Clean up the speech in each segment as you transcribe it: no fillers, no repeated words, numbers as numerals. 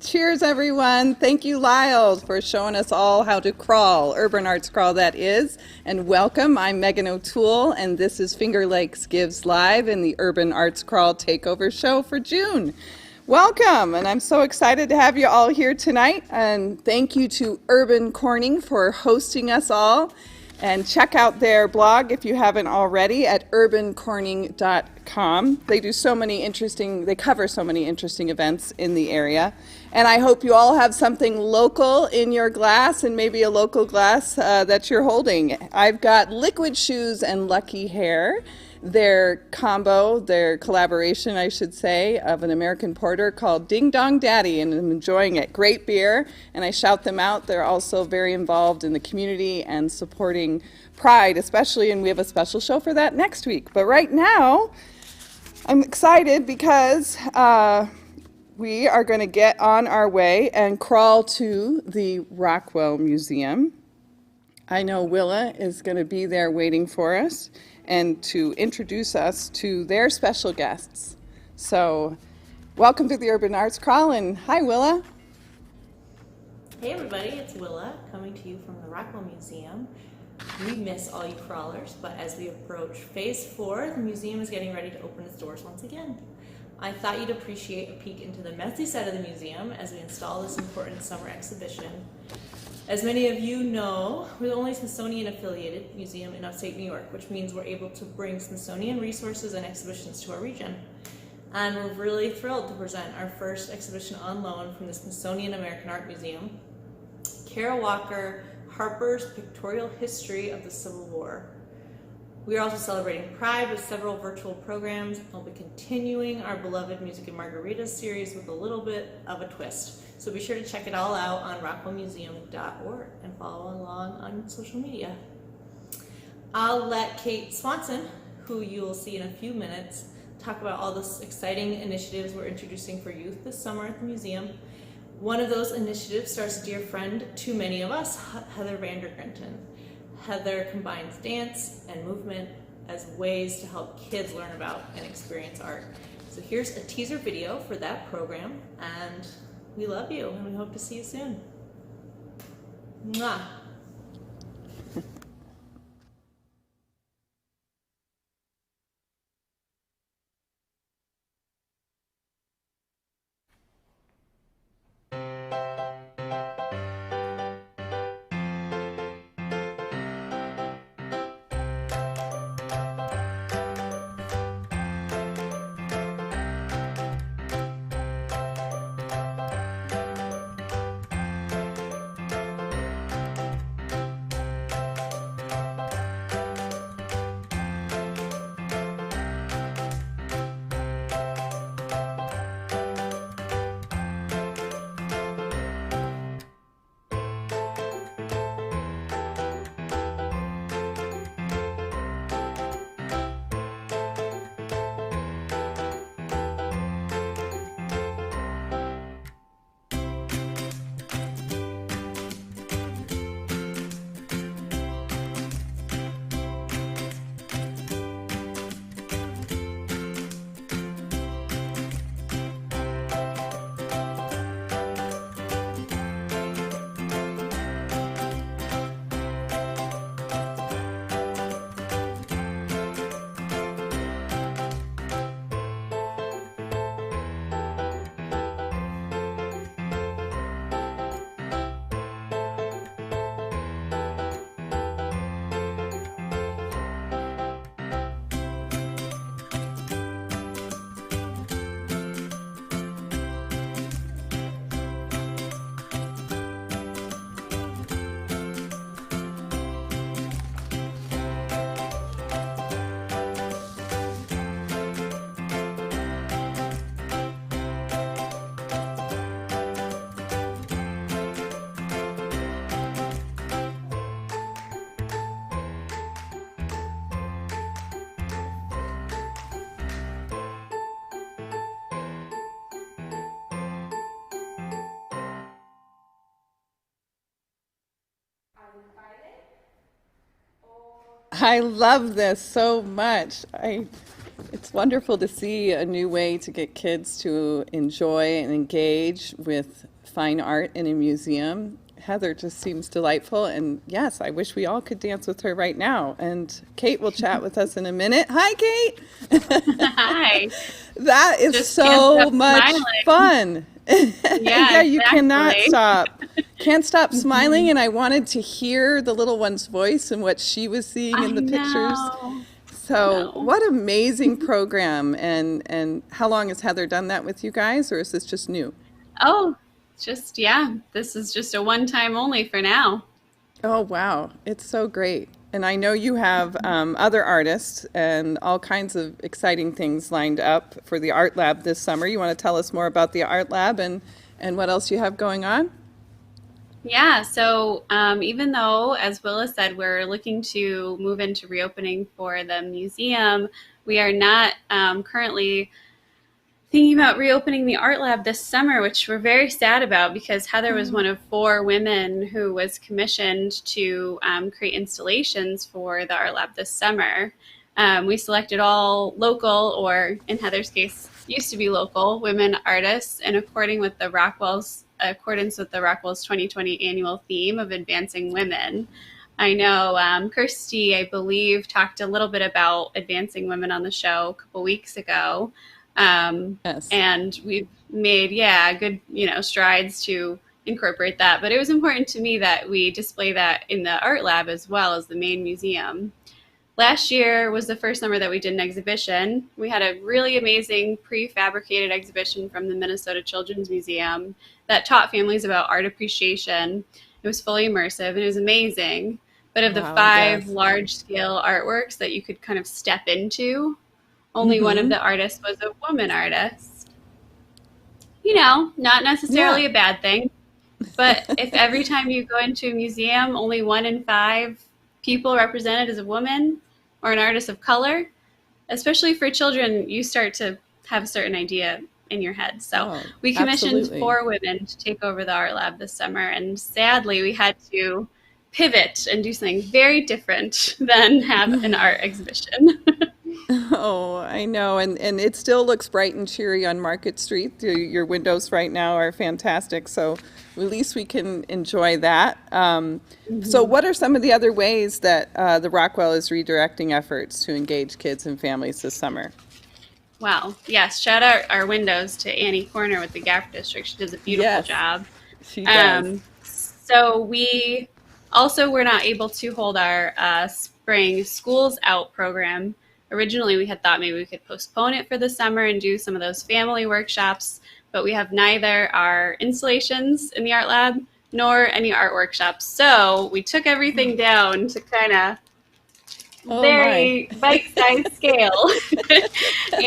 Cheers, everyone. Thank you, Lyle, for showing us all how to crawl, urban arts crawl that is. And welcome, I'm Megan O'Toole, and this is Finger Lakes Gives Live in the Urban Arts Crawl Takeover Show for June. Welcome, and I'm so excited to have you all here tonight. And thank you to Corning for hosting us all. And check out their blog if you haven't already at urbancorning.com. They do they cover so many interesting events in the area. And I hope you all have something local in your glass and maybe a local glass that you're holding. I've got Liquid Shoes and Lucky Hair. Their collaboration, I should say, of an American porter called Ding Dong Daddy, and I'm enjoying it. Great beer, and I shout them out. They're also very involved in the community and supporting Pride, especially, and we have a special show for that next week. But right now, I'm excited because we are going to get on our way and crawl to the Rockwell Museum. I know Willa is going to be there waiting for us and to introduce us to their special guests. So, welcome to the Urban Arts Crawl, and hi, Willa. Hey everybody, it's Willa coming to you from the Rockwell Museum. We miss all you crawlers, but as we approach phase 4, the museum is getting ready to open its doors once again. I thought you'd appreciate a peek into the messy side of the museum as we install this important summer exhibition. As many of you know, we're the only Smithsonian-affiliated museum in upstate New York, which means we're able to bring Smithsonian resources and exhibitions to our region. And we're really thrilled to present our first exhibition on loan from the Smithsonian American Art Museum, Kara Walker Harper's Pictorial History of the Civil War. We are also celebrating Pride with several virtual programs, and we'll be continuing our beloved Music and Margaritas series with a little bit of a twist. So be sure to check it all out on rockwellmuseum.org and follow along on social media. I'll let Kate Swanson, who you'll see in a few minutes, talk about all the exciting initiatives we're introducing for youth this summer at the museum. One of those initiatives stars a dear friend to many of us, Heather Vandergrinten. Heather combines dance and movement as ways to help kids learn about and experience art. So here's a teaser video for that program, and we love you, and we hope to see you soon. Mwah. I love this so much. It's wonderful to see a new way to get kids to enjoy and engage with fine art in a museum. Heather just seems delightful, and yes, I wish we all could dance with her right now. And Kate will chat with us in a minute. Hi, Kate. Hi. That is Just can't so stop much smiling. fun. Yeah, Yeah, you cannot exactly. stop. Can't stop smiling, and I wanted to hear the little one's voice and what she was seeing I in the pictures. know. I So, know. what amazing program. And how long has Heather done that with you guys, or is this just new? Oh, just, yeah, this is just a one time only for now. Oh, wow. It's so great. And I know you have other artists and all kinds of exciting things lined up for the Art Lab this summer. You want to tell us more about the Art Lab and what else you have going on? Yeah, so even though, as Willa said, we're looking to move into reopening for the museum, we are not currently thinking about reopening the art lab this summer, which we're very sad about because Heather was one of 4 women who was commissioned to create installations for the art lab this summer. We selected all local, or in Heather's case, used to be local women artists, in accordance with the Rockwell's 2020 annual theme of advancing women. I know Kirsty, I believe, talked a little bit about advancing women on the show a couple weeks ago. Yes. And we've made, yeah, good, strides to incorporate that. But it was important to me that we display that in the art lab as well as the main museum. Last year was the first summer that we did an exhibition. We had a really amazing prefabricated exhibition from the Minnesota Children's Museum that taught families about art appreciation. It was fully immersive and it was amazing. But of the Wow, 5 yes. large scale artworks that you could kind of step into, only one of Mm-hmm. the artists was a woman artist. Not Yeah. necessarily a bad thing, but if every time you go into a museum, only 1 in 5 people represented is a woman or an artist of color, especially for children, you start to have a certain idea in your head. So Oh, we commissioned absolutely. 4 women to take over the art lab this summer, and sadly, we had to pivot and do something very different than have an art exhibition. Oh, I know. And it still looks bright and cheery on Market Street. Your windows right now are fantastic. So at least we can enjoy that. So, Mhm. what are some of the other ways that the Rockwell is redirecting efforts to engage kids and families this summer? Wow. Yes. Shout out our windows to Annie Corner with the Gap District. She does a beautiful Yes, job. she does. So we also were not able to hold our spring schools out program. Originally, we had thought maybe we could postpone it for the summer and do some of those family workshops, but we have neither our installations in the art lab nor any art workshops. So we took everything down to kind of Oh, my. very bite-sized scale.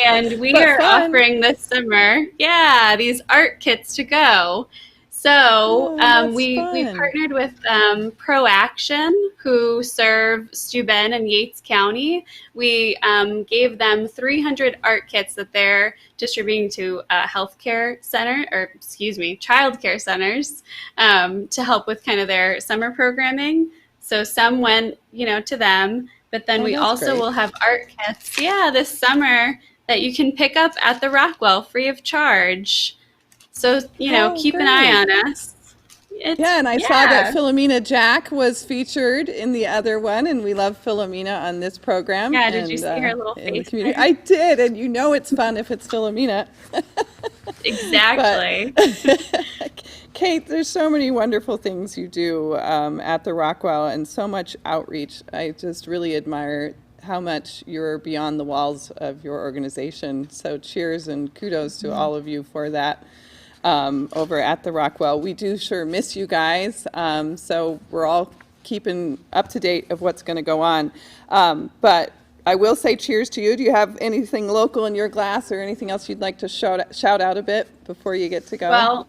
And we But are fun. offering this summer, yeah, these art kits to go. So Oh, that's we fun. partnered with Pro Action, who serve Steuben and Yates County. We gave them 300 art kits that they're distributing to healthcare center, or excuse me, childcare centers, to help with kind of their summer programming. So some went, to them, but then Oh, we that's also great. will have art kits, yeah, this summer that you can pick up at the Rockwell free of charge. So, Oh, keep an eye great. on us. It's, Yeah, and I saw that yeah. Philomena Jack was featured in the other one, and we love Philomena on this program Yeah, did you and see her little in the face community. there? I did, and you know it's fun if it's Philomena. But Exactly. Kate, there's so many wonderful things you do at the Rockwell and so much outreach. I just really admire how much you're beyond the walls of your organization. So cheers and kudos to all of you for that over at the Rockwell. We do sure miss you guys. So we're all keeping up to date of what's going to go on. But I will say cheers to you. Do you have anything local in your glass or anything else you'd like to shout out a bit before you get to go? Well,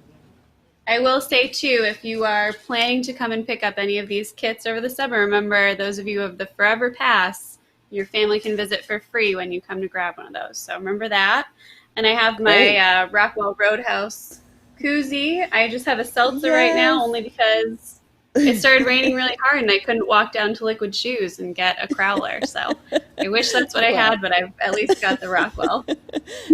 I will say too, if you are planning to come and pick up any of these kits over the summer, remember those of you of the Forever Pass, your family can visit for free when you come to grab one of those. So remember that. And I have my Great. Rockwell Roadhouse koozie. I just have a seltzer right now, Yes. only because it started raining really hard and I couldn't walk down to Liquid Shoes and get a crowler. So I wish that's what I Well, had, but I've at least got the Rockwell.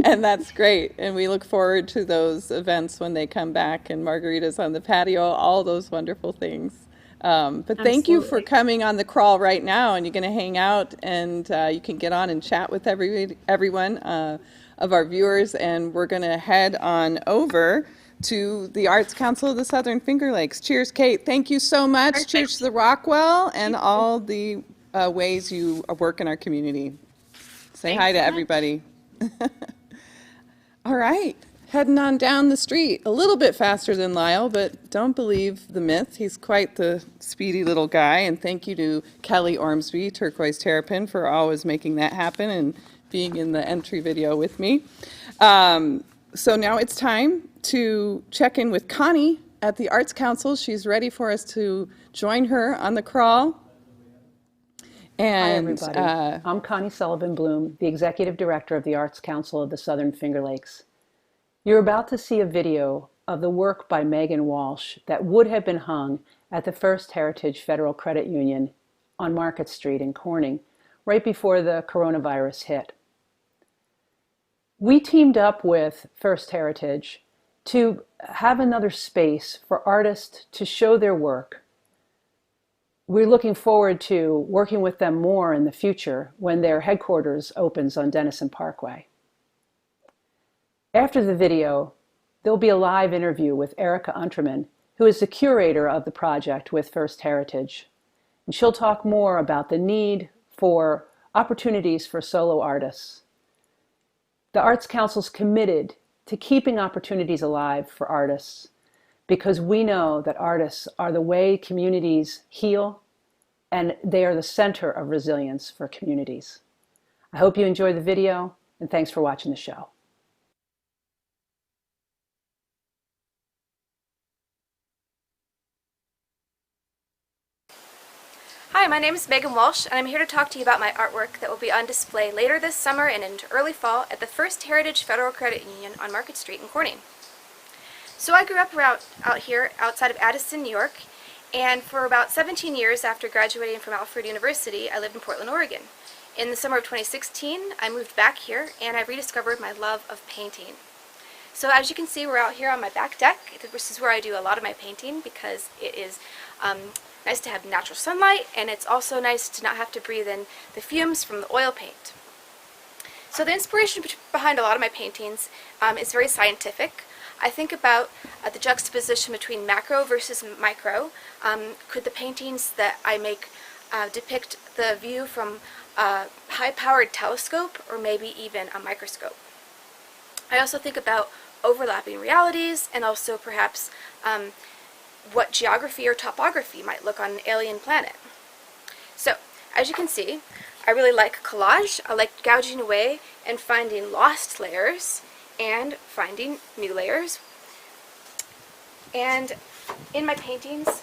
and that's great. And we look forward to those events when they come back and margaritas on the patio, all those wonderful things. But thank you for Absolutely. coming on the crawl right now. And you're going to hang out and you can get on and chat with everyone of our viewers. And we're going to head on over to the Arts Council of the Southern Finger Lakes. Cheers, Kate. Thank you so much. Perfect. Cheers to the Rockwell and all the ways you work in our community. Say Thanks hi to so much. everybody. All right, heading on down the street, a little bit faster than Lyle, but don't believe the myth. He's quite the speedy little guy, and thank you to Kelly Ormsby, Turquoise Terrapin, for always making that happen and being in the entry video with me. So now it's time to check in with Connie at the Arts Council. She's ready for us to join her on the crawl. Hi, And everybody. I'm Connie Sullivan Bloom, the Executive Director of the Arts Council of the Southern Finger Lakes. You're about to see a video of the work by Megan Walsh that would have been hung at the First Heritage Federal Credit Union on Market Street in Corning, right before the coronavirus hit. We teamed up with First Heritage to have another space for artists to show their work. We're looking forward to working with them more in the future when their headquarters opens on Denison Parkway. After the video, there'll be a live interview with Erica Unterman, who is the curator of the project with First Heritage. And she'll talk more about the need for opportunities for solo artists. The Arts Council's committed to keeping opportunities alive for artists, because we know that artists are the way communities heal, and they are the center of resilience for communities. I hope you enjoy the video, and thanks for watching the show. Hi, my name is Megan Walsh, and I'm here to talk to you about my artwork that will be on display later this summer and into early fall at the First Heritage Federal Credit Union on Market Street in Corning. So I grew up out here outside of Addison, New York, and for about 17 years after graduating from Alfred University, I lived in Portland, Oregon. In the summer of 2016, I moved back here and I rediscovered my love of painting. So as you can see, we're out here on my back deck. This is where I do a lot of my painting because it is nice to have natural sunlight, and it's also nice to not have to breathe in the fumes from the oil paint. So the inspiration behind a lot of my paintings is very scientific. I think about the juxtaposition between macro versus micro. Could the paintings that I make depict the view from a high-powered telescope or maybe even a microscope? I also think about overlapping realities and also perhaps what geography or topography might look on an alien planet. So, as you can see, I really like collage. I like gouging away and finding lost layers and finding new layers. And in my paintings,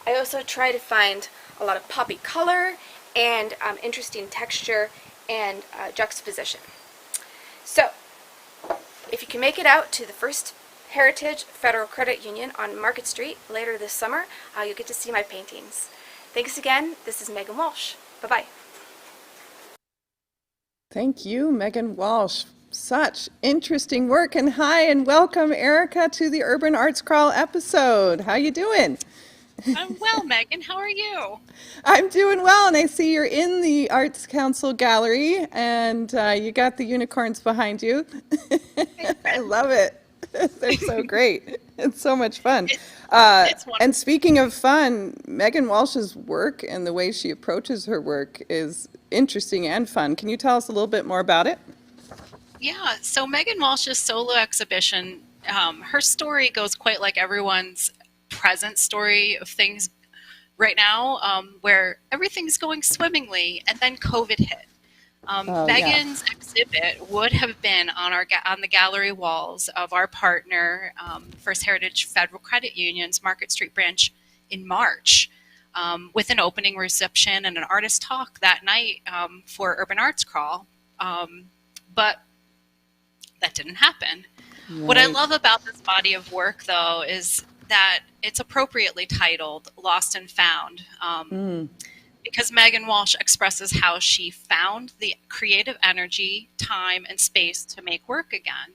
I also try to find a lot of poppy color and interesting texture and juxtaposition. So, if you can make it out to the First Heritage Federal Credit Union on Market Street later this summer, you'll get to see my paintings. Thanks again. This is Megan Walsh. Bye-bye. thank you, Megan Walsh. Such interesting work. And hi and welcome, Erica, to the Urban Arts Crawl episode. How you doing? I'm well, Megan. How are you? I'm doing well, and I see you're in the Arts Council gallery, and you got the unicorns behind you. I love it. They're so great. It's so much fun. It's wonderful. And speaking of fun, Megan Walsh's work and the way she approaches her work is interesting and fun. Can you tell us a little bit more about it? Yeah, so Megan Walsh's solo exhibition, her story goes quite like everyone's present story of things right now, where everything's going swimmingly, and then COVID hit. Megan's exhibit would have been on the gallery walls of our partner, First Heritage Federal Credit Union's Market Street branch in March, with an opening reception and an artist talk that night for Urban Arts Crawl. But that didn't happen. Right. What I love about this body of work, though, is that it's appropriately titled Lost and Found, because Megan Walsh expresses how she found the creative energy, time, and space to make work again.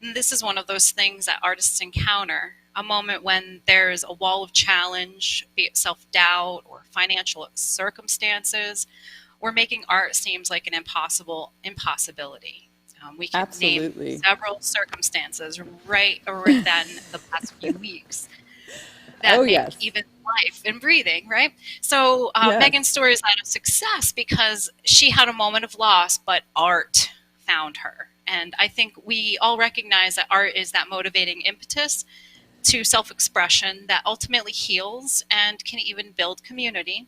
And this is one of those things that artists encounter, a moment when there's a wall of challenge, be it self-doubt or financial circumstances, or making art seems like an impossibility. We can name several circumstances right within the past few weeks that make even life and breathing, right? So Megan's story is not a success because she had a moment of loss, but art found her. And I think we all recognize that art is that motivating impetus to self-expression that ultimately heals and can even build community.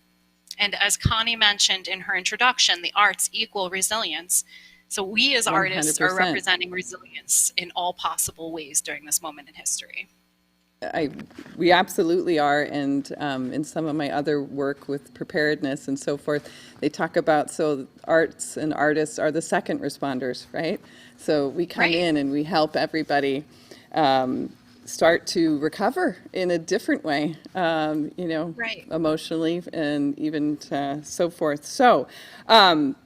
And as Connie mentioned in her introduction, the arts equal resilience. So we as artists 100%. Are representing resilience in all possible ways during this moment in history. We absolutely are, and in some of my other work with preparedness and so forth, they talk about, so arts and artists are the second responders, right? So we come in and we help everybody start to recover in a different way, emotionally and even so forth. So,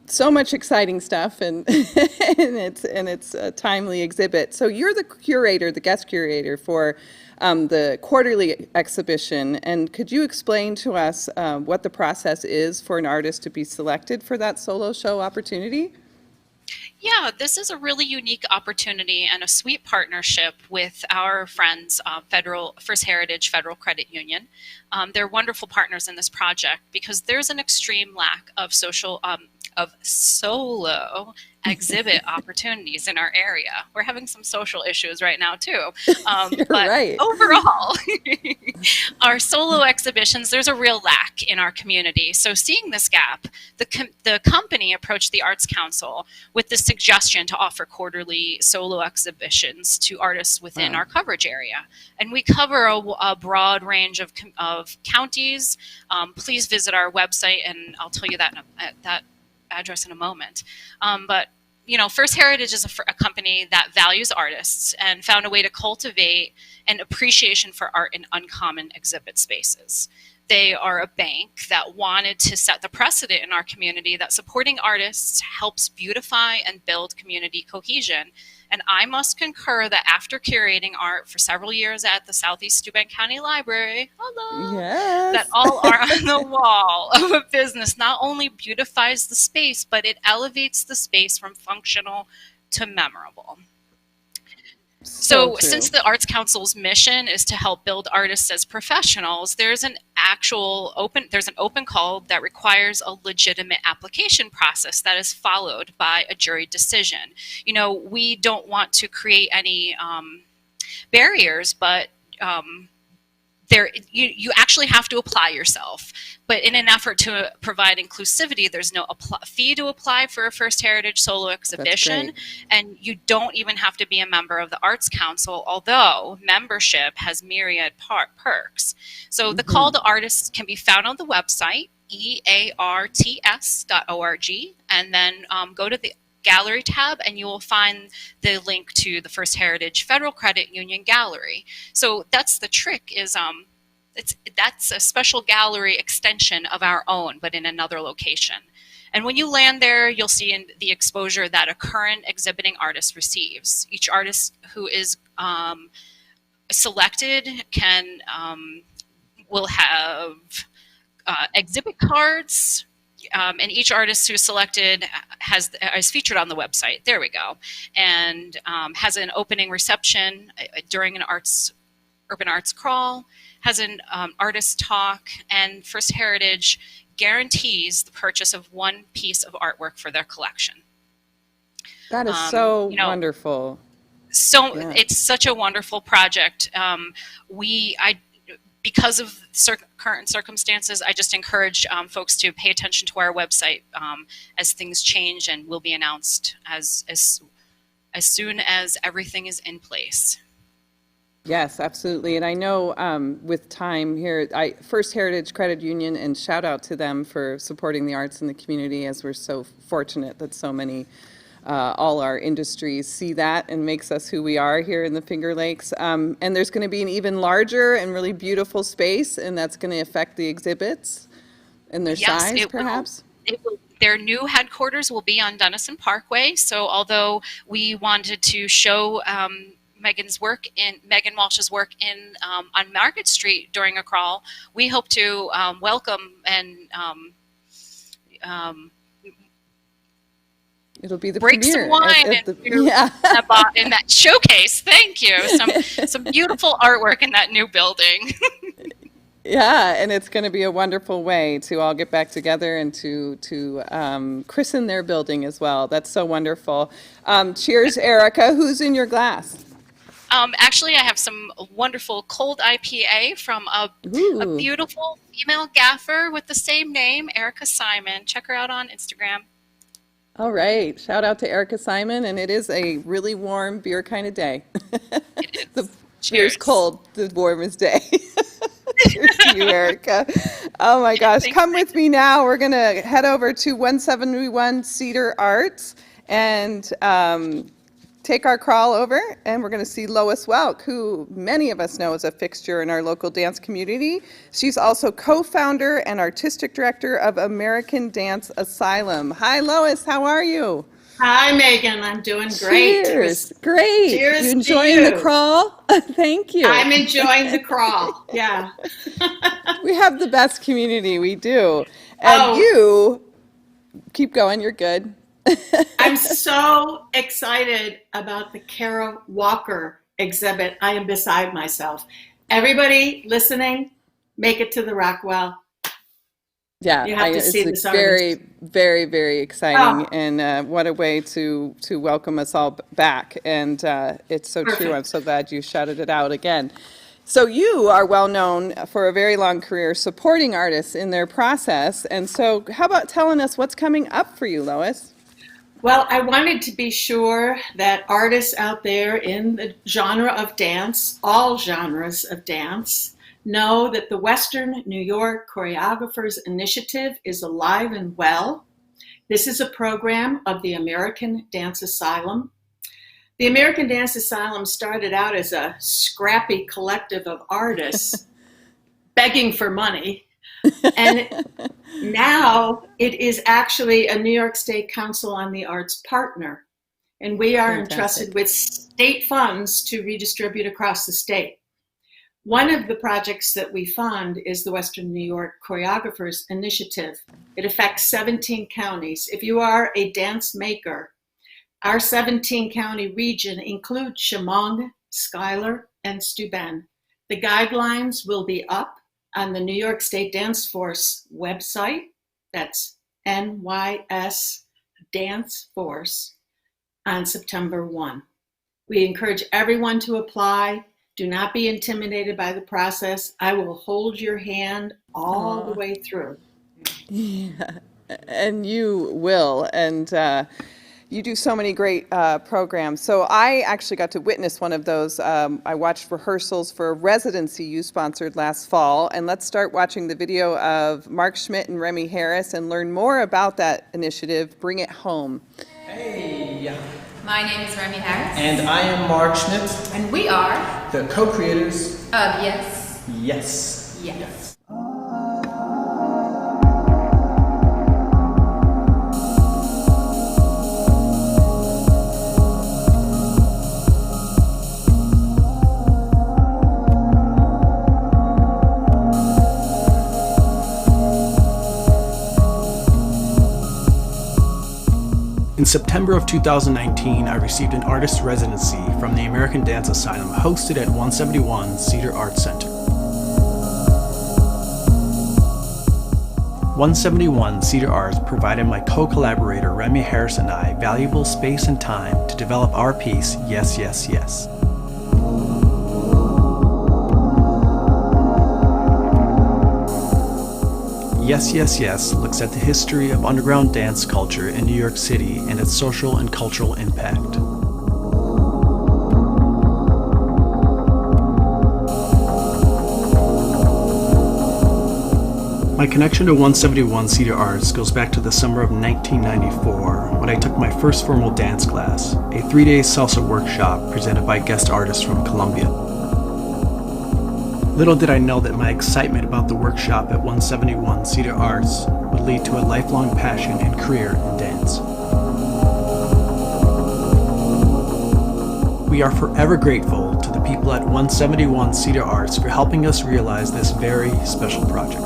so much exciting stuff, and it's a timely exhibit. So you're the curator, the guest curator for the quarterly exhibition, and could you explain to us what the process is for an artist to be selected for that solo show opportunity? Yeah, this is a really unique opportunity and a sweet partnership with our friends, First Heritage Federal Credit Union. They're wonderful partners in this project because there's an extreme lack of solo exhibit opportunities in our area. We're having some social issues right now too. You're but right. Overall, our solo exhibitions, there's a real lack in our community. So seeing this gap, the company approached the Arts Council with the suggestion to offer quarterly solo exhibitions to artists within our coverage area. And we cover a broad range of counties. Please visit our website, and I'll tell you that address in a moment. But First Heritage is a company that values artists and found a way to cultivate an appreciation for art in uncommon exhibit spaces. They are a bank that wanted to set the precedent in our community that supporting artists helps beautify and build community cohesion. And I must concur that after curating art for several years at the Southeast Steuben County Library, that all art on the wall of a business not only beautifies the space, but it elevates the space from functional to memorable. So since the Arts Council's mission is to help build artists as professionals, there's an open call that requires a legitimate application process that is followed by a jury decision. We don't want to create any barriers, but you actually have to apply yourself. But in an effort to provide inclusivity, there's no fee to apply for a First Heritage solo exhibition, and you don't even have to be a member of the Arts Council, although membership has myriad perks. So the call to artists can be found on the website, earts.org, and then go to the Gallery tab, and you will find the link to the First Heritage Federal Credit Union Gallery. So that's the trick, is that's a special gallery extension of our own, but in another location. And when you land there, you'll see the exposure that a current exhibiting artist receives. Each artist who is selected will have exhibit cards. And each artist who's selected is featured on the website. There we go. And has an opening reception during an urban arts crawl, has an artist talk, and First Heritage guarantees the purchase of one piece of artwork for their collection. That is so wonderful. So it's such a wonderful project. Because of current circumstances, I just encourage folks to pay attention to our website as things change, and will be announced as soon as everything is in place. Yes, absolutely. And I know with time here, First Heritage Credit Union, and shout out to them for supporting the arts in the community, as we're so fortunate that so many all our industries see that and makes us who we are here in the Finger Lakes. And there's going to be an even larger and really beautiful space, and that's going to affect the exhibits and their Yes, size, it perhaps? will. Their new headquarters will be on Denison Parkway. So although we wanted to show Megan Walsh's work on Market Street during a crawl, we hope to welcome and It'll be the break premiere some wine in that showcase. Thank you. Some beautiful artwork in that new building. Yeah, and it's going to be a wonderful way to all get back together and to christen their building as well. That's so wonderful. Cheers, Erica. Who's in your glass? Actually, I have some wonderful cold IPA from a beautiful female gaffer with the same name, Erica Simon. Check her out on Instagram. All right. Shout out to Erica Simon, and it is a really warm beer kind of day. It is. The beer's cold, the warmest day. Cheers to you, Erica. Oh my gosh. Come with me now. We're going to head over to 171 Cedar Arts and take our crawl over, and we're going to see Lois Welk, who many of us know is a fixture in our local dance community. She's also co-founder and artistic director of American Dance Asylum. Hi, Lois. How are you? Hi, Megan. I'm doing great. Cheers. Great. Cheers You enjoying the crawl? Thank you. I'm enjoying the crawl. Yeah. We have the best community. We do. And you keep going. You're good. I'm so excited about the Kara Walker exhibit. I am beside myself. Everybody listening, make it to the Rockwell. Yeah, you have to see it's this very, very, very exciting, Oh. and what a way to welcome us all back. And it's so true. Perfect. I'm so glad you shouted it out again. So you are well known for a very long career supporting artists in their process. And so how about telling us what's coming up for you, Lois? Well, I wanted to be sure that artists out there in the genre of dance, all genres of dance, know that the Western New York Choreographers Initiative is alive and well. This is a program of the American Dance Asylum. The American Dance Asylum started out as a scrappy collective of artists begging for money. And now it is actually a New York State Council on the Arts partner. And we are entrusted with state funds to redistribute across the state. One of the projects that we fund is the Western New York Choreographers Initiative. It affects 17 counties. If you are a dance maker, our 17-county region includes Chemung, Schuyler, and Steuben. The guidelines will be up on the New York State Dance Force website. That's NYS Dance Force on September 1. We encourage everyone to apply. Do not be intimidated by the process. I will hold your hand all the way through. Yeah, and you will. And you do so many great programs. So I actually got to witness one of those. I watched rehearsals for a residency you sponsored last fall. And let's start watching the video of Mark Schmidt and Remy Harris and learn more about that initiative, Bring It Home. Hey, my name is Remy Harris. and I am Mark Schmidt, And we are the co-creators of Yes. Yes. Yes. In September of 2019, I received an artist residency from the American Dance Asylum hosted at 171 Cedar Arts Center. 171 Cedar Arts provided my co-collaborator Remy Harris and I valuable space and time to develop our piece, Yes, Yes, Yes. Yes, Yes, Yes looks at the history of underground dance culture in New York City and its social and cultural impact. My connection to 171 Cedar Arts goes back to the summer of 1994 when I took my first formal dance class, a 3-day salsa workshop presented by guest artists from Colombia. Little did I know that my excitement about the workshop at 171 Cedar Arts would lead to a lifelong passion and career in dance. We are forever grateful to the people at 171 Cedar Arts for helping us realize this very special project.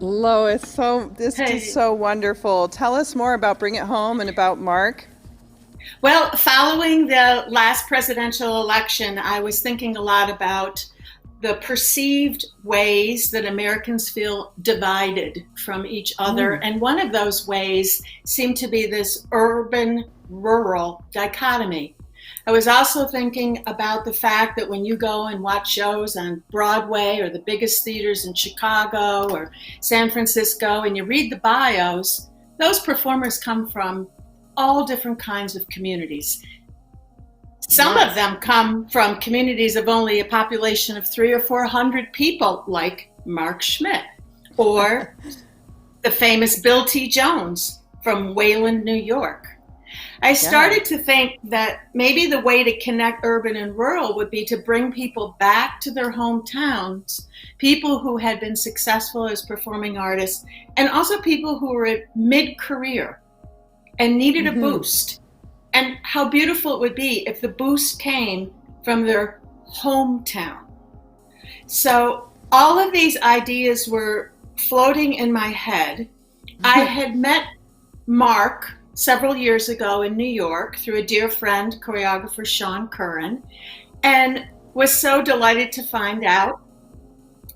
Lois, this is so wonderful. Tell us more about Bring It Home and about Mark. Well, following the last presidential election, I was thinking a lot about the perceived ways that Americans feel divided from each other. And one of those ways seemed to be this urban-rural dichotomy. I was also thinking about the fact that when you go and watch shows on Broadway or the biggest theaters in Chicago or San Francisco and you read the bios, those performers come from all different kinds of communities. Some of them come from communities of only a population of 300 or 400 people, like Mark Schmidt, or the famous Bill T. Jones from Wayland, New York. I started to think that maybe the way to connect urban and rural would be to bring people back to their hometowns, people who had been successful as performing artists, and also people who were at mid-career and needed a boost. And how beautiful it would be if the boost came from their hometown. So all of these ideas were floating in my head. I had met Mark several years ago in New York through a dear friend, choreographer Sean Curran, and was so delighted to find out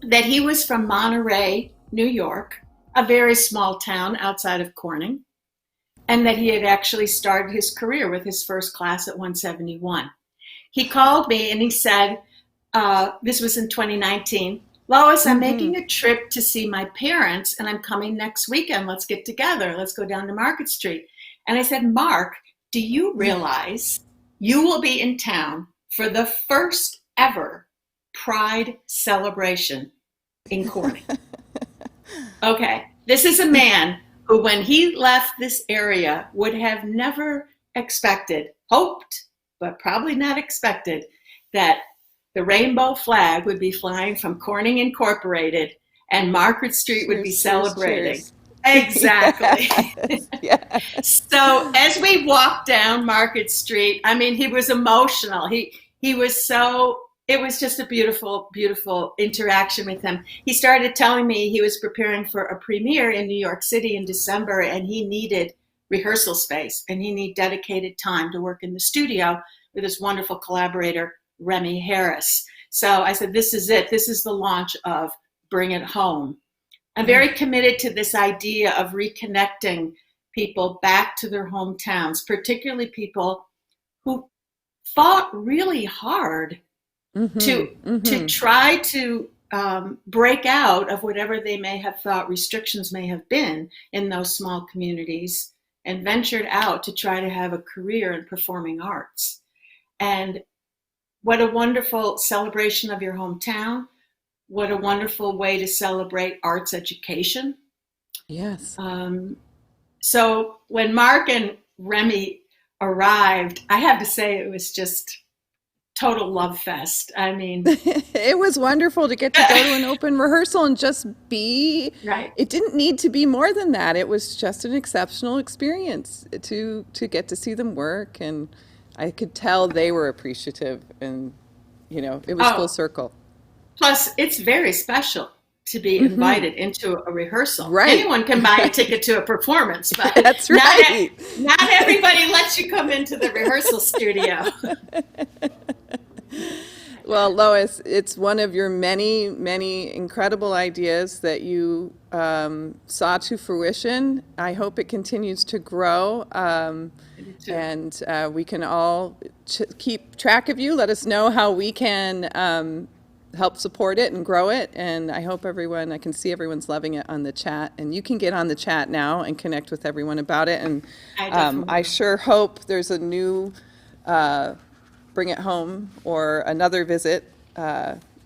that he was from Monterey, New York, a very small town outside of Corning, and that he had actually started his career with his first class at 171. He called me and he said, this was in 2019, Lois, I'm making a trip to see my parents and I'm coming next weekend. Let's get together. Let's go down to Market Street. And I said, Mark, do you realize you will be in town for the first ever Pride celebration in Corning? Okay, this is a man who, when he left this area, would have never expected, hoped, but probably not expected, that the rainbow flag would be flying from Corning Incorporated and Market Street would be celebrating. Cheers. Exactly. Yes. So as we walked down Market Street, I mean, he was emotional. He was so, it was just a beautiful, beautiful interaction with him. He started telling me he was preparing for a premiere in New York City in December and he needed rehearsal space and he needed dedicated time to work in the studio with his wonderful collaborator, Remy Harris. So I said, this is it. This is the launch of Bring It Home. I'm very committed to this idea of reconnecting people back to their hometowns, particularly people who fought really hard to try to break out of whatever they may have thought restrictions may have been in those small communities and ventured out to try to have a career in performing arts. And what a wonderful celebration of your hometown. What a wonderful way to celebrate arts education. Yes. So when Mark and Remy arrived, I have to say it was just total love fest. I mean, it was wonderful to get to go to an open rehearsal and just be, right. It didn't need to be more than that. It was just an exceptional experience to get to see them work. And I could tell they were appreciative and, you know, it was full circle. Plus, it's very special to be invited into a rehearsal. Right. Anyone can buy a ticket to a performance, but that's right. Not everybody lets you come into the rehearsal studio. Well, Lois, it's one of your many, many incredible ideas that you saw to fruition. I hope it continues to grow. And we can all keep track of you. Let us know how we can help support it and grow it. And I hope I can see everyone's loving it on the chat. And you can get on the chat now and connect with everyone about it. And I sure hope there's a new bring it home or another visit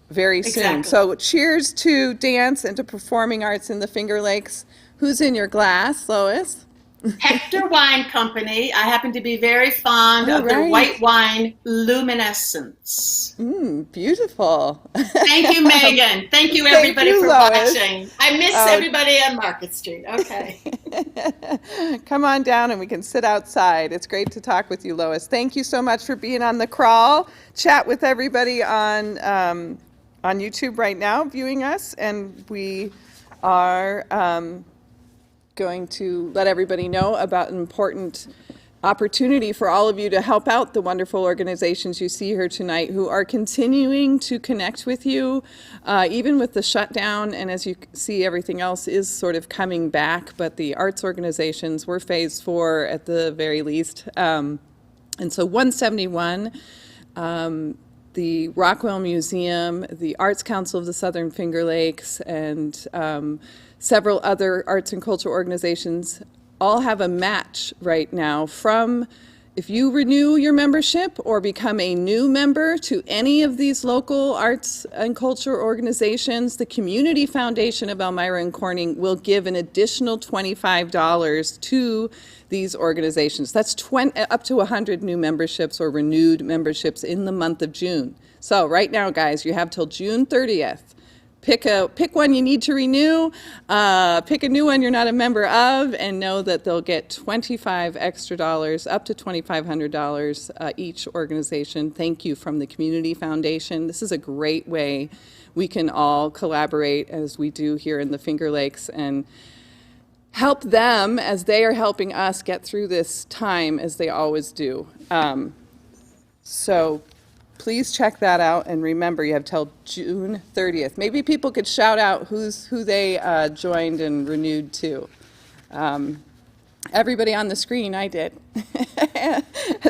very soon. Exactly. So cheers to dance and to performing arts in the Finger Lakes. Who's in your glass, Lois? Hector Wine Company. I happen to be very fond Oh, of their right. white wine, Luminescence. Beautiful. Thank you, Megan. Thank you, Thank everybody, you, for Lois. watching. I miss everybody on Market Street. Okay. Come on down and we can sit outside. It's great to talk with you, Lois. Thank you so much for being on the crawl. Chat with everybody on YouTube right now, viewing us, and we are going to let everybody know about an important opportunity for all of you to help out the wonderful organizations you see here tonight who are continuing to connect with you, even with the shutdown. And as you see, everything else is sort of coming back, but the arts organizations were phase 4 at the very least. And so 171, the Rockwell Museum, the Arts Council of the Southern Finger Lakes, and several other arts and culture organizations all have a match right now from, if you renew your membership or become a new member to any of these local arts and culture organizations, the Community Foundation of Elmira-Corning will give an additional $25 to these organizations. That's up to 100 new memberships or renewed memberships in the month of June. So right now, guys, you have till June 30th. Pick one you need to renew, pick a new one you're not a member of, and know that they'll get $25 extra, up to $2,500 each organization. Thank you from the Community Foundation. This is a great way we can all collaborate as we do here in the Finger Lakes and help them as they are helping us get through this time as they always do. So please check that out, and remember, you have till June 30th. Maybe people could shout out who they joined and renewed to. Everybody on the screen, I did.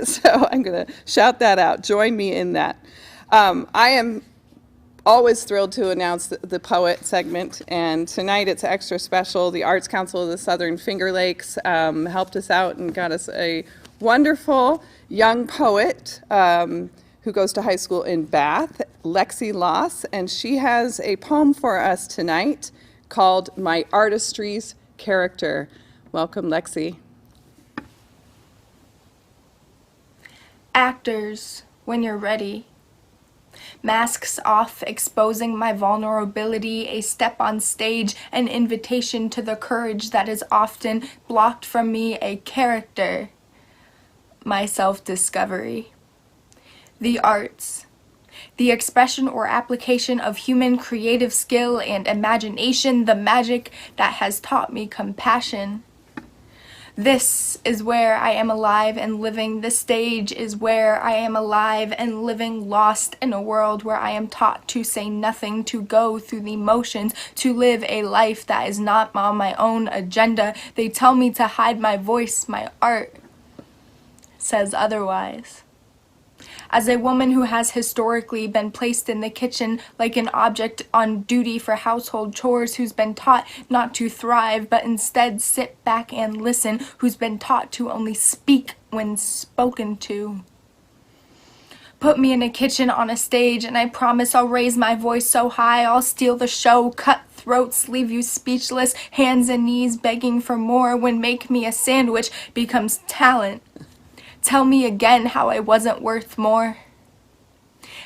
So I'm going to shout that out. Join me in that. I am always thrilled to announce the poet segment, and tonight it's extra special. The Arts Council of the Southern Finger Lakes helped us out and got us a wonderful young poet who goes to high school in Bath, Lexi Loss, and she has a poem for us tonight called My Artistry's Character. Welcome, Lexi. Actors, when you're ready. Masks off, exposing my vulnerability, a step on stage, an invitation to the courage that is often blocked from me, a character, my self-discovery. The arts, the expression or application of human creative skill and imagination, the magic that has taught me compassion. This is where I am alive and living. This stage is where I am alive and living, lost in a world where I am taught to say nothing, to go through the motions, to live a life that is not on my own agenda. They tell me to hide my voice. My art says otherwise. As a woman who has historically been placed in the kitchen like an object on duty for household chores, who's been taught not to thrive but instead sit back and listen, who's been taught to only speak when spoken to. Put me in a kitchen on a stage and I promise I'll raise my voice so high I'll steal the show, cut throats, leave you speechless, hands and knees begging for more when Make Me a Sandwich becomes talent. Tell me again how I wasn't worth more.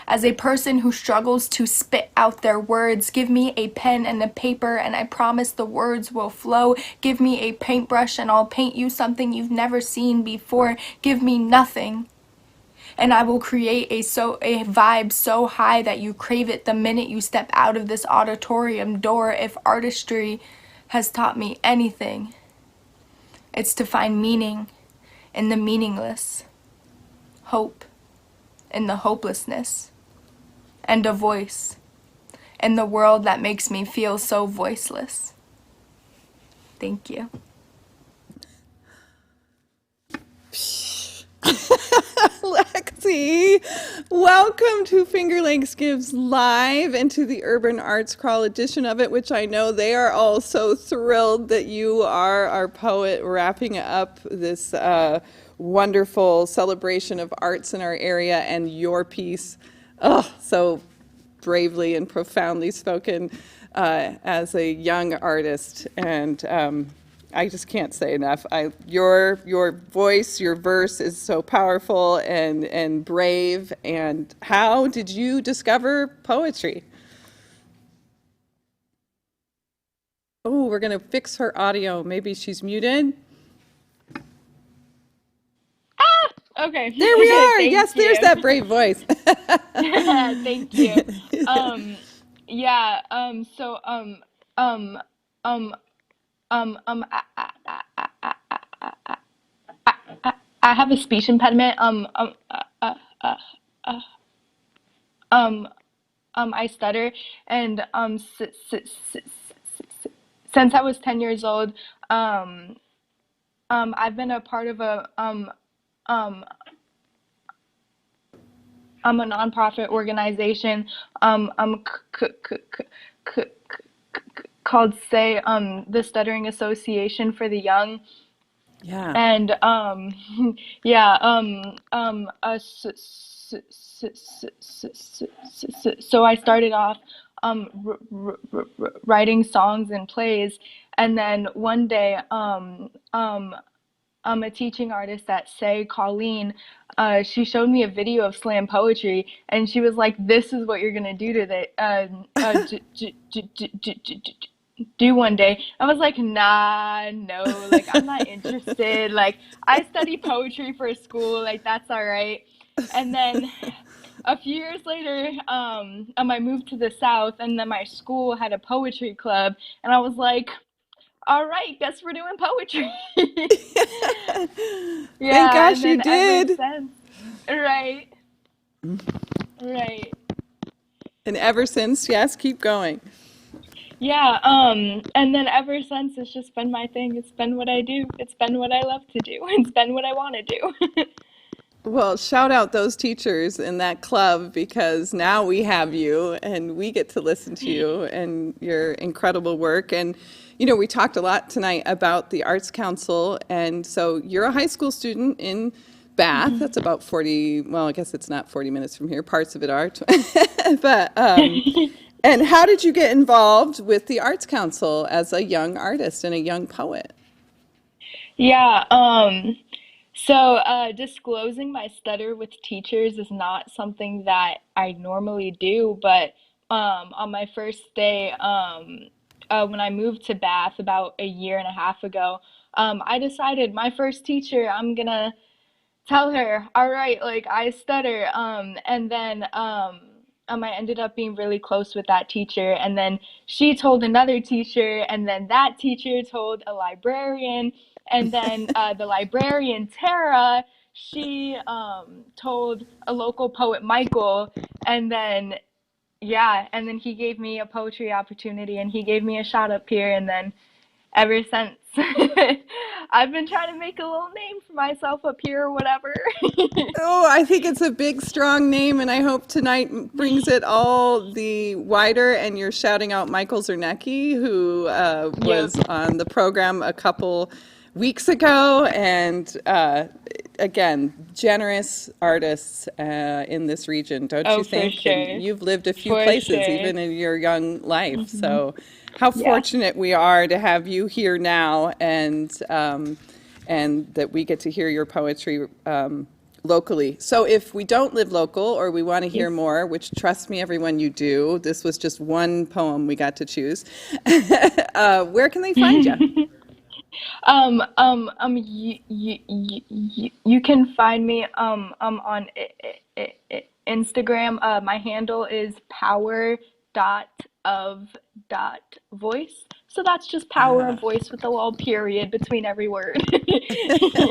As a person who struggles to spit out their words, give me a pen and a paper and I promise the words will flow. Give me a paintbrush and I'll paint you something you've never seen before. Give me nothing and I will create a vibe so high that you crave it the minute you step out of this auditorium door. If artistry has taught me anything, it's to find meaning in the meaningless, hope in the hopelessness, and a voice in the world that makes me feel so voiceless. Thank you. Lexi, welcome to Finger Lakes Gives Live and to the Urban Arts Crawl edition of it, which I know they are all so thrilled that you are our poet wrapping up this wonderful celebration of arts in our area, and your piece, oh, so bravely and profoundly spoken as a young artist. And I just can't say enough. Your voice, your verse is so powerful and brave. And how did you discover poetry? Oh, we're going to fix her audio. Maybe she's muted. Okay. There we are. Thank Yes, you. there's that brave voice. Thank you. Yeah. So um um um um I, I, I, I, I, I have a speech impediment. Um I stutter, and since I was 10 years old, I've been a part of um a nonprofit organization called Say the Stuttering Association for the Young. Yeah. And yeah, so I started off writing songs and plays, and then one day a teaching artist at Say, Colleen, she showed me a video of slam poetry, and she was like, "This is what you're gonna do to do one day." I was like, "Nah, no, like I'm not interested. Like I study poetry for school, like that's all right." And then a few years later, I moved to the South, and then my school had a poetry club, and I was like, all right, guess we're doing poetry. Thank Yeah, gosh and you then ever did. since, right, right. And ever since, yes, keep going. Yeah, and then ever since it's just been my thing. It's been what I do. It's been what I love to do. It's been what I want to do. Well, shout out those teachers in that club, because now we have you and we get to listen to you and your incredible work. And, you know, we talked a lot tonight about the Arts Council. And so you're a high school student in Bath. That's about 40, well, I guess it's not 40 minutes from here. Parts of it are. But, and how did you get involved with the Arts Council as a young artist and a young poet? Yeah, so disclosing my stutter with teachers is not something that I normally do, but on my first day, when I moved to Bath about a year and a half ago, I decided my first teacher, I'm gonna tell her, all right, like I stutter. And then I ended up being really close with that teacher. And then she told another teacher, and then that teacher told a librarian. And then the librarian, Tara, she told a local poet, Michael. And then, yeah, and then he gave me a poetry opportunity, and he gave me a shot up here. And then ever since, I've been trying to make a little name for myself up here or whatever. Oh, I think it's a big, strong name, and I hope tonight brings it all the wider. And you're shouting out Michael Zernecki, who was on the program a couple weeks ago, and again, generous artists in this region, don't you think? For sure. And you've lived a few For places, sure. even in your young life. So, how fortunate we are to have you here now, and that we get to hear your poetry locally. So if we don't live local, or we want to hear more, which trust me, everyone, you do, this was just one poem we got to choose, where can they find you? You can find me on Instagram. My handle is power.of.voice. So that's just power of voice with a little period between every word.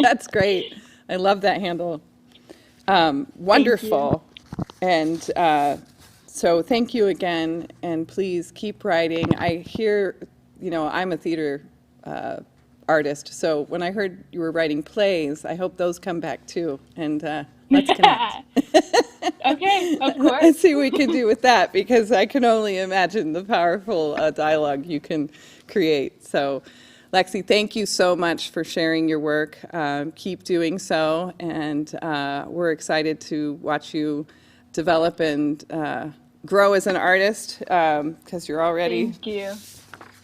That's great. I love that handle. Wonderful. And so thank you again, and please keep writing. I hear, you know, I'm a theater artist, so when I heard you were writing plays, I hope those come back too, and let's connect. Okay, of course. And see what we can do with that, because I can only imagine the powerful dialogue you can create. So Lexi, thank you so much for sharing your work. Keep doing so, and we're excited to watch you develop and grow as an artist, because you're already Thank you.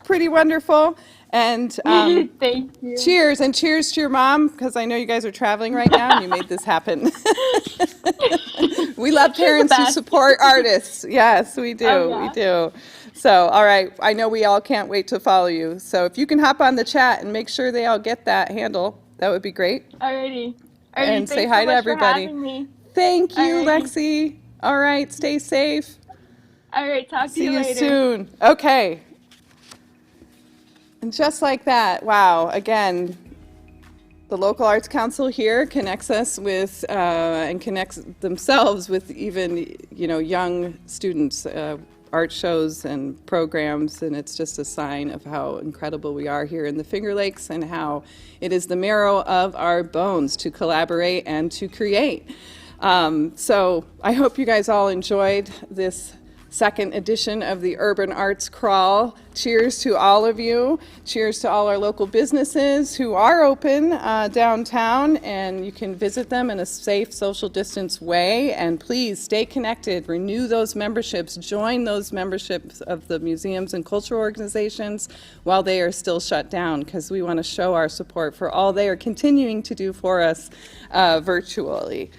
pretty wonderful. And Thank you. cheers, and cheers to your mom, because I know you guys are traveling right now and you made this happen. We love parents who support artists. Yes, we do. Oh, yeah. We do. So, all right. I know we all can't wait to follow you. So if you can hop on the chat and make sure they all get that handle, that would be great. Alrighty. And say hi to everybody. Thank you, Lexi. All right. Stay safe. All right. Talk to See you you later. soon. Okay. And just like that, wow, again, the local arts council here connects us with, and connects themselves with even, young students, art shows and programs, and it's just a sign of how incredible we are here in the Finger Lakes and how it is the marrow of our bones to collaborate and to create. So I hope you guys all enjoyed this second edition of the Urban Arts Crawl. Cheers to all of you. Cheers to all our local businesses who are open downtown, and you can visit them in a safe, social distance way. And please stay connected, renew those memberships, join those memberships of the museums and cultural organizations while they are still shut down, because we want to show our support for all they are continuing to do for us virtually.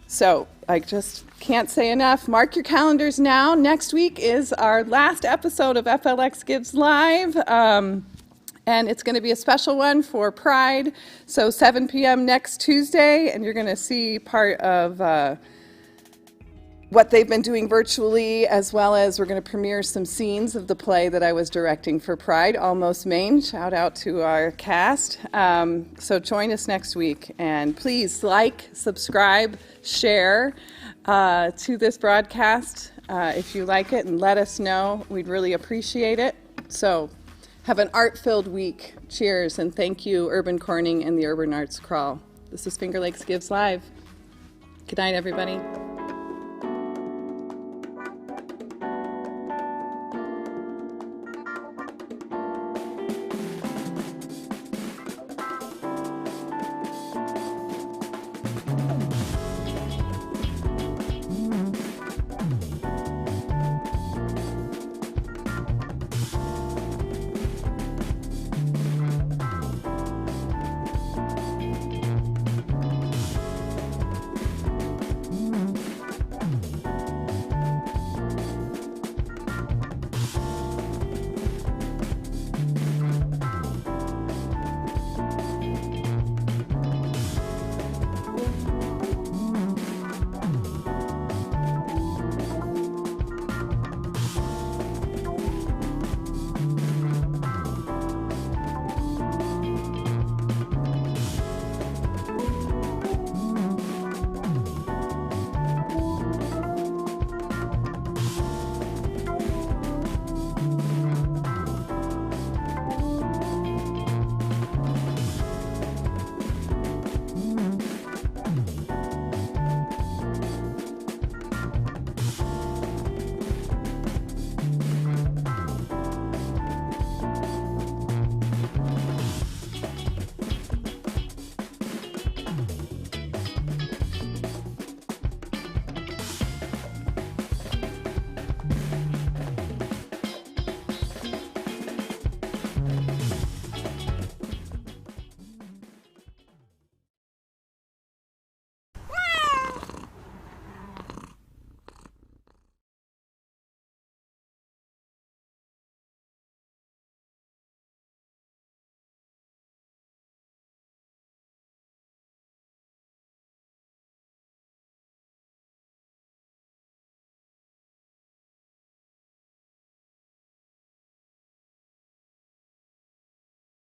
So I just can't say enough. Mark your calendars now. Next week is our last episode of FLX Gives Live, and it's going to be a special one for Pride. So 7 p.m. next Tuesday, and you're going to see part of what they've been doing virtually, as well as we're going to premiere some scenes of the play that I was directing for Pride, Almost Maine. Shout out to our cast. So join us next week, and please like, subscribe, share to this broadcast if you like it, and let us know. We'd really appreciate it. So have an art-filled week. Cheers, and thank you, Urban Corning and the Urban Arts Crawl. This is Finger Lakes Gives Live. Good night, everybody.